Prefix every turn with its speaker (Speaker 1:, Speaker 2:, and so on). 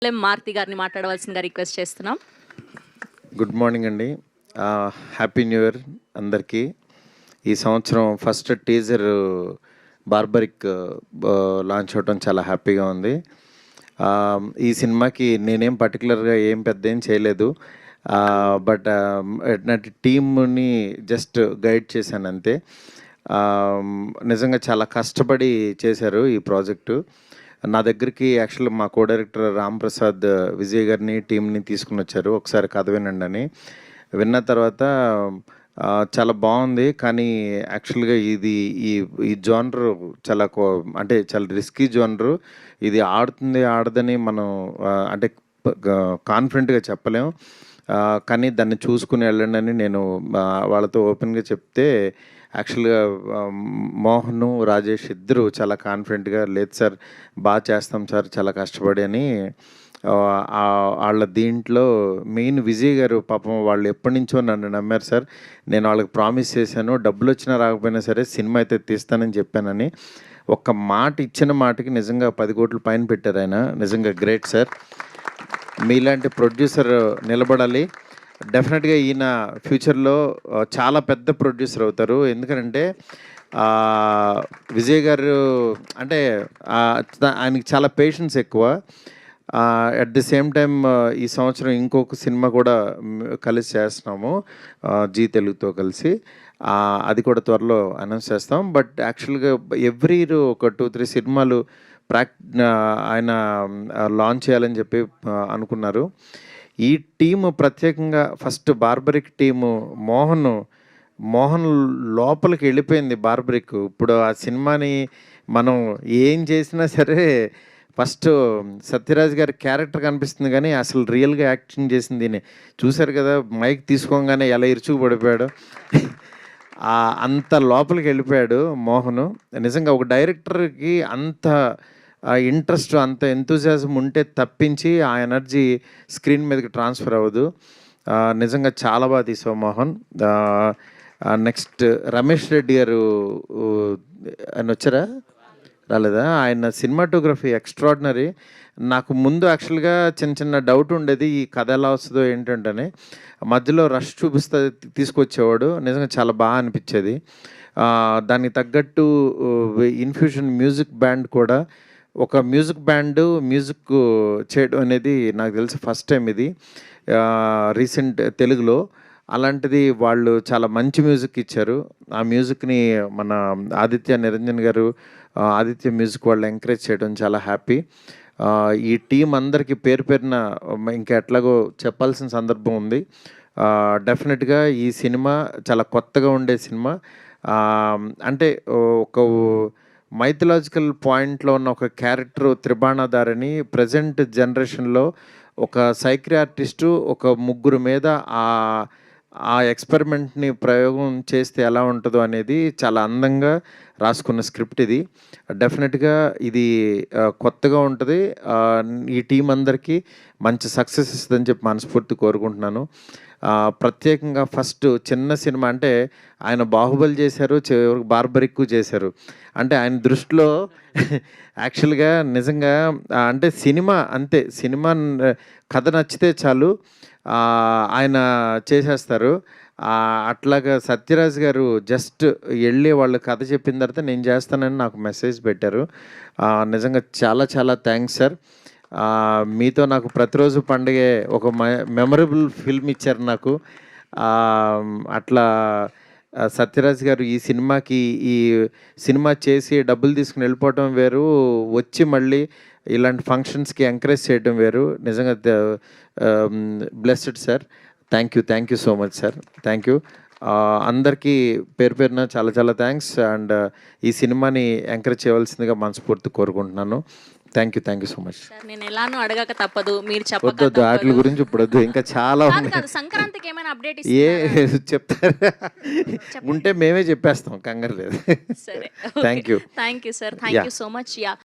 Speaker 1: మారుతి గారిని మాట్లాడవలసిందిగా రిక్వెస్ట్ చేస్తున్నాం.
Speaker 2: గుడ్ మార్నింగ్ అండి. హ్యాపీ న్యూ ఇయర్ అందరికీ. ఈ సంవత్సరం ఫస్ట్ టీజర్ బార్బరిక్ లాంచ్ అవడం చాలా హ్యాపీగా ఉంది. ఈ సినిమాకి నేనేం పర్టికులర్గా పెద్ద ఏం చేయలేదు, బట్ నాటి టీమ్ని జస్ట్ గైడ్ చేశాను అంతే. నిజంగా చాలా కష్టపడి చేశారు ఈ ప్రాజెక్టు. నా దగ్గరికి యాక్చువల్లీ మా కో డైరెక్టర్ రామ్ ప్రసాద్ విజయ్ గారిని టీంని తీసుకుని వచ్చారు, ఒకసారి కథ వినండి అని. విన్న తర్వాత చాలా బాగుంది, కానీ యాక్చువల్గా ఇది ఈ ఈ జోనరు చాలా అంటే చాలా రిస్కీ జోనరు. ఇది ఆడుతుంది ఆడదని మనం అంటే కాన్ఫిడెంట్గా చెప్పలేం, కానీ దాన్ని చూసుకుని వెళ్ళండి అని నేను వాళ్ళతో ఓపెన్గా చెప్తే యాక్చువల్గా మోహన్, రాజేష్ ఇద్దరు చాలా కాన్ఫిడెంట్గా లేదు సార్ బాగా చేస్తాం సార్ చాలా కష్టపడి అని. వాళ్ళ దీంట్లో మెయిన్ విజయ్ గారు పాపం వాళ్ళు ఎప్పటి నుంచో నన్ను నమ్మారు సార్. నేను వాళ్ళకి ప్రామిస్ చేశాను, డబ్బులు వచ్చినా రాకపోయినా సరే సినిమా అయితే తీస్తానని చెప్పానని. ఒక్క మాట ఇచ్చిన మాటకి నిజంగా 10 కోట్ల పైన పెట్టారు ఆయన. నిజంగా గ్రేట్ సార్. మీలాంటి ప్రొడ్యూసర్ నిలబడాలి. డెఫినెట్గా ఈయన ఫ్యూచర్లో చాలా పెద్ద ప్రొడ్యూసర్ అవుతారు. ఎందుకంటే విజయ్ గారు అంటే ఆయనకి చాలా పేషెన్స్ ఎక్కువ. అట్ ది సేమ్ టైం ఈ సంవత్సరం ఇంకొక సినిమా కూడా కలిసి చేస్తున్నాము జీ తెలుగుతో కలిసి. అది కూడా త్వరలో అనౌన్స్ చేస్తాం. బట్ యాక్చువల్గా ఎవ్రీ ఇయర్ ఒక 2-3 సినిమాలు ఆయన లాంచ్ చేయాలని చెప్పి అనుకున్నారు. ఈ టీము ప్రత్యేకంగా ఫస్ట్ బార్బరిక్ టీము మోహన్ లోపలికి వెళ్ళిపోయింది బార్బరిక్. ఇప్పుడు ఆ సినిమాని మనం ఏం చేసినా సరే ఫస్ట్ సత్యరాజ్ గారి క్యారెక్టర్ కనిపిస్తుంది, కానీ అసలు రియల్గా యాక్టింగ్ చేసింది చూశారు కదా, మైక్ తీసుకోగానే ఎలా ఇరుచుకు పడిపోయాడు. అంత లోపలికి వెళ్ళిపోయాడు మోహన్. నిజంగా ఒక డైరెక్టర్కి అంత ఇంట్రెస్ట్, అంత ఎంతూజియాజం ఉంటే తప్పించి ఆ ఎనర్జీ స్క్రీన్ మీదకి ట్రాన్స్ఫర్ అవ్వదు. నిజంగా చాలా బాగా తీసావు మోహన్. నెక్స్ట్ రమేష్ రెడ్డి గారు ఆయన వచ్చారా, రాలేదా? ఆయన సినిమాటోగ్రఫీ ఎక్స్ట్రాడినరీ. నాకు ముందు యాక్చువల్గా చిన్న డౌట్ ఉండేది, ఈ కథ ఎలా వస్తుందో ఏంటంటే. మధ్యలో రష్ చూపిస్తే తీసుకొచ్చేవాడు. నిజంగా చాలా బాగా అనిపించేది. దానికి తగ్గట్టు ఇన్ఫ్యూషన్ మ్యూజిక్ బ్యాండ్ కూడా, ఒక మ్యూజిక్ మ్యూజిక్ చేయడం అనేది నాకు తెలిసి ఫస్ట్ టైం ఇది రీసెంట్ తెలుగులో. అలాంటిది వాళ్ళు చాలా మంచి మ్యూజిక్ ఇచ్చారు. ఆ మ్యూజిక్ని మన ఆదిత్య నిరంజన్ గారు, ఆదిత్య మ్యూజిక్ వాళ్ళు ఎంకరేజ్ చేయడం చాలా హ్యాపీ. ఈ టీం అందరికీ పేరు పేరున ఇంకా ఎట్లాగో చెప్పాల్సిన సందర్భం ఉంది. డెఫినెట్గా ఈ సినిమా చాలా కొత్తగా ఉండే సినిమా. అంటే ఒక మైథలాజికల్ పాయింట్లో ఉన్న ఒక క్యారెక్టర్ త్రిబాణాధారిని ప్రజెంట్ జనరేషన్లో ఒక సైక్రియాట్రిస్టు ఒక ముగ్గురు మీద ఆ ఎక్స్పెరిమెంట్ని ప్రయోగం చేస్తే ఎలా ఉంటుందో అనేది చాలా అందంగా రాసుకున్న స్క్రిప్ట్ ఇది. డెఫినెట్గా ఇది కొత్తగా ఉంటుంది. ఈ టీం అందరికీ మంచి సక్సెస్ ఇస్తుందని చెప్పి మనస్ఫూర్తి కోరుకుంటున్నాను. ప్రత్యేకంగా ఫస్ట్ చిన్న సినిమా అంటే ఆయన బాహుబలి చేశారు, చివరికి బార్బరిక్ చేశారు. అంటే ఆయన దృష్టిలో యాక్చువల్గా నిజంగా అంటే సినిమా అంతే, సినిమా కథ నచ్చితే చాలు ఆయన చేసేస్తారు. అట్లాగా సత్యరాజ్ గారు జస్ట్ వెళ్ళి వాళ్ళు కథ చెప్పిన తర్వాత నేను చేస్తానని నాకు మెసేజ్ పెట్టారు. నిజంగా చాలా చాలా థ్యాంక్స్ సార్. మీతో నాకు ప్రతిరోజు పండుగే ఒక మెమరబుల్ ఫిల్మ్ ఇచ్చారు నాకు. అట్లా సత్యరాజ్ గారు ఈ సినిమా చేసి డబ్బులు తీసుకుని వెళ్ళిపోవటం వేరు, వచ్చి మళ్ళీ ఇలాంటి ఫంక్షన్స్కి ఎంకరేజ్ చేయడం వేరు. నిజంగా blessed sir. Thank you so much sir. Thank you అందరికీ పేరు పేరున చాలా చాలా థ్యాంక్స్. అండ్ ఈ సినిమాని ఎంకరేజ్ చేయవలసిందిగా మనస్ఫూర్తి కోరుకుంటున్నాను. Thank you so much.
Speaker 1: నేను ఎలానో అడగక తప్పదు, మీరు
Speaker 2: చెప్పొద్దు వాటి గురించి ఇప్పుడు వద్దు, ఇంకా చాలా
Speaker 1: సంక్రాంతికి ఏమైనా అప్డేట్
Speaker 2: చెప్తారా ఉంటే మేమే చెప్పేస్తాం, కంగారు లేదు.
Speaker 1: సరే,
Speaker 2: thank you
Speaker 1: sir. Thank you so much. Yeah